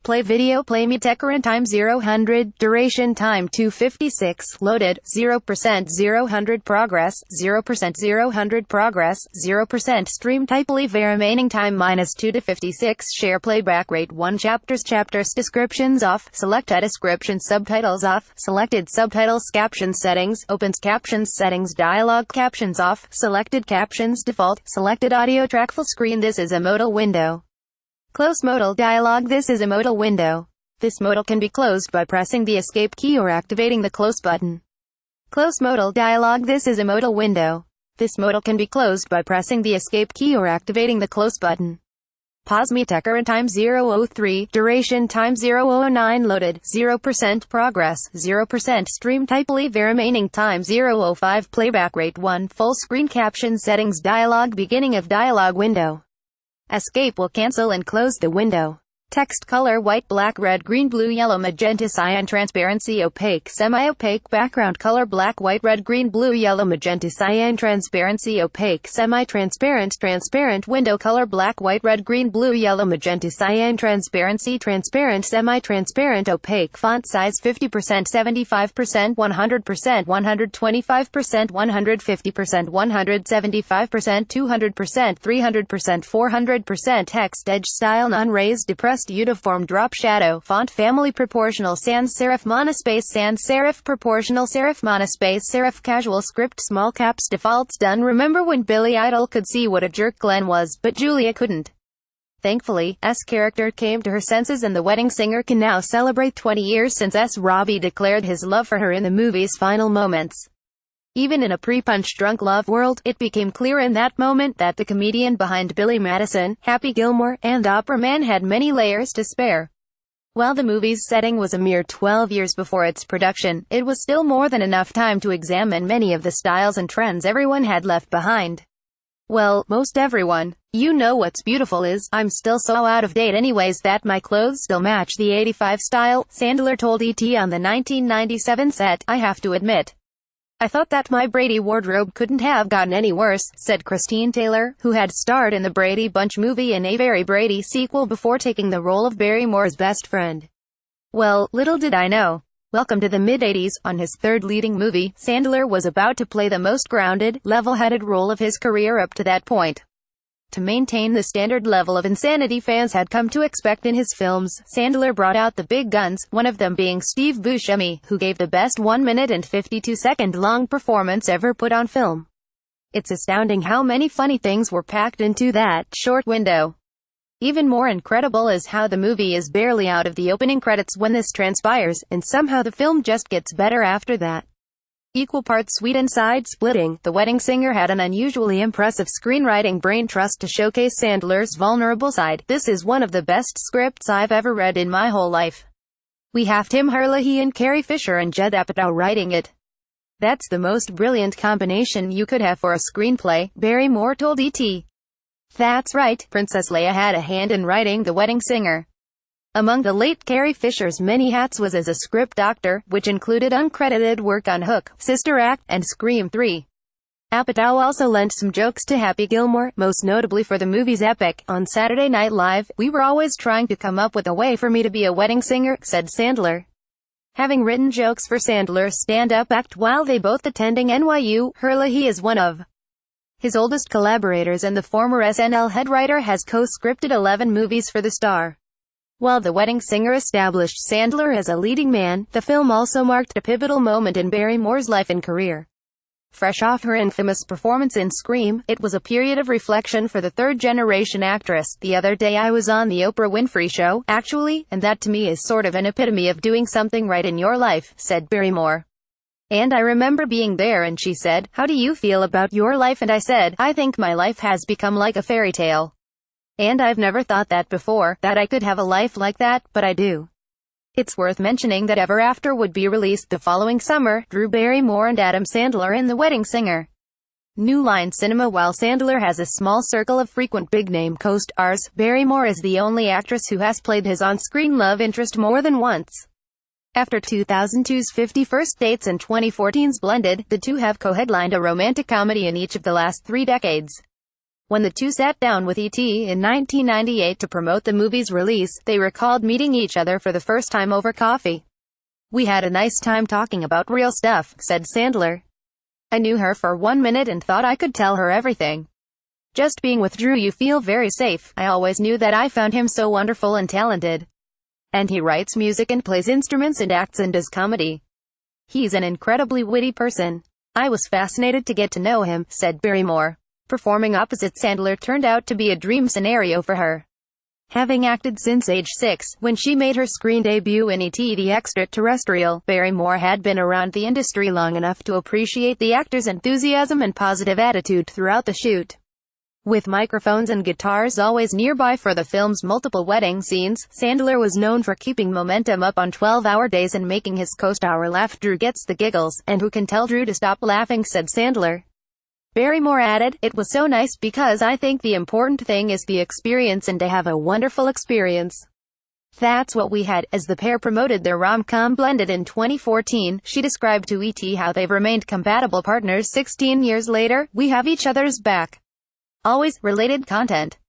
Play video, play VideoPlayMuteCurrent. Time 0-100, duration time 256, loaded, 0% 0-100 progress, 0% 0-100 progress, 0% stream. TypeLIVERemaining. Time -2 to 56, share playback rate 1. Chapters descriptions off, selected description, subtitles off, selected subtitles. Captions settings, opens captions settings, dialogue captions off, selected captions default, selected audio track full screen. This is a modal window. Close modal dialog. This is a modal window. This modal can be closed by pressing the escape key or activating the close button. Close modal dialog. This is a modal window. This modal can be closed by pressing the escape key or activating the close button. Pause VideoPlayMuteCurrent. Time 0-03, duration time 0-09, loaded, 0% progress, 0% stream. TypeLIVERemaining. Time 0-05, playback rate 1. Full screen caption settings, dialog, beginning of dialog window. Escape will cancel and close the window. Text color white, black, red, green, blue, yellow, magenta, cyan, transparency, opaque, semi-opaque, background color black, white, red, green, blue, yellow, magenta, cyan, transparency, opaque, semi-transparent, transparent, window color black, white, red, green, blue, yellow, magenta, cyan, transparency, transparent, semi-transparent, opaque, font size 50%, 75%, 100%, 125%, 150%, 175%, 200%, 300%, 400%, text edge style non-raised, depressed, uniform drop shadow, font family proportional sans serif monospace sans serif proportional serif monospace serif casual script small caps defaults done. Remember when Billy Idol could see what a jerk Glenn was, but Julia couldn't? Thankfully, S character came to her senses and the wedding singer can now celebrate 20 years since S. Robbie declared his love for her in the movie's final moments. Even in a pre-punch drunk love world, it became clear in that moment that the comedian behind Billy Madison, Happy Gilmore, and Opera Man had many layers to spare. While the movie's setting was a mere 12 years before its production, it was still more than enough time to examine many of the styles and trends everyone had left behind. Well, most everyone. You know what's beautiful is, I'm still so out of date anyways that my clothes still match the 85 style, Sandler told E.T. on the 1997 set. I have to admit, I thought that my Brady wardrobe couldn't have gotten any worse, said Christine Taylor, who had starred in the Brady Bunch movie and a Very Brady sequel before taking the role of Barrymore's best friend. Well, little did I know. Welcome to the mid-80s. On his third leading movie, Sandler was about to play the most grounded, level-headed role of his career up to that point. To maintain the standard level of insanity fans had come to expect in his films, Sandler brought out the big guns, one of them being Steve Buscemi, who gave the best 1 minute and 52-second long performance ever put on film. It's astounding how many funny things were packed into that short window. Even more incredible is how the movie is barely out of the opening credits when this transpires, and somehow the film just gets better after that. Equal parts sweet and side-splitting, The Wedding Singer had an unusually impressive screenwriting brain trust to showcase Sandler's vulnerable side. This is one of the best scripts I've ever read in my whole life. We have Tim Herlihy and Carrie Fisher and Judd Apatow writing it. That's the most brilliant combination you could have for a screenplay, Barrymore told E.T. That's right, Princess Leia had a hand in writing The Wedding Singer. Among the late Carrie Fisher's many hats was as a script doctor, which included uncredited work on Hook, Sister Act, and Scream 3. Apatow also lent some jokes to Happy Gilmore, most notably for the movie's epic. On Saturday Night Live, we were always trying to come up with a way for me to be a wedding singer, said Sandler. Having written jokes for Sandler's stand-up act while they both attending NYU, Herlihy is one of his oldest collaborators and the former SNL head writer has co-scripted 11 movies for the star. While The Wedding Singer established Sandler as a leading man, the film also marked a pivotal moment in Barrymore's life and career. Fresh off her infamous performance in Scream, it was a period of reflection for the third-generation actress. The other day I was on the Oprah Winfrey Show, actually, and that to me is sort of an epitome of doing something right in your life, said Barrymore. And I remember being there and she said, "How do you feel about your life?" And I said, "I think my life has become like a fairy tale. And I've never thought that before, that I could have a life like that, but I do." It's worth mentioning that Ever After would be released the following summer, drew Barrymore and Adam Sandler in The Wedding Singer. New Line Cinema. While Sandler has a small circle of frequent big-name co-stars, Barrymore is the only actress who has played his on-screen love interest more than once. After 2002's 50 First Dates and 2014's Blended, the two have co-headlined a romantic comedy in each of the last 3 decades. When the two sat down with E.T. in 1998 to promote the movie's release, they recalled meeting each other for the first time over coffee. "We had a nice time talking about real stuff," said Sandler. "I knew her for 1 minute and thought I could tell her everything. Just being with Drew, you feel very safe. I always knew that. I found him so wonderful and talented. And he writes music and plays instruments and acts and does comedy. He's an incredibly witty person. I was fascinated to get to know him," said Barrymore. Performing opposite Sandler turned out to be a dream scenario for her. Having acted since age 6, when she made her screen debut in E.T. the Extraterrestrial, Barrymore had been around the industry long enough to appreciate the actor's enthusiasm and positive attitude throughout the shoot. With microphones and guitars always nearby for the film's multiple wedding scenes, Sandler was known for keeping momentum up on 12-hour days and making his co-star laugh. "Drew gets the giggles, and who can tell Drew to stop laughing," said Sandler. Barrymore added, "It was so nice because I think the important thing is the experience and to have a wonderful experience. That's what we had." As the pair promoted their rom-com Blended in 2014, she described to E.T. how they've remained compatible partners 16 years later. "We have each other's back. Always." Related content.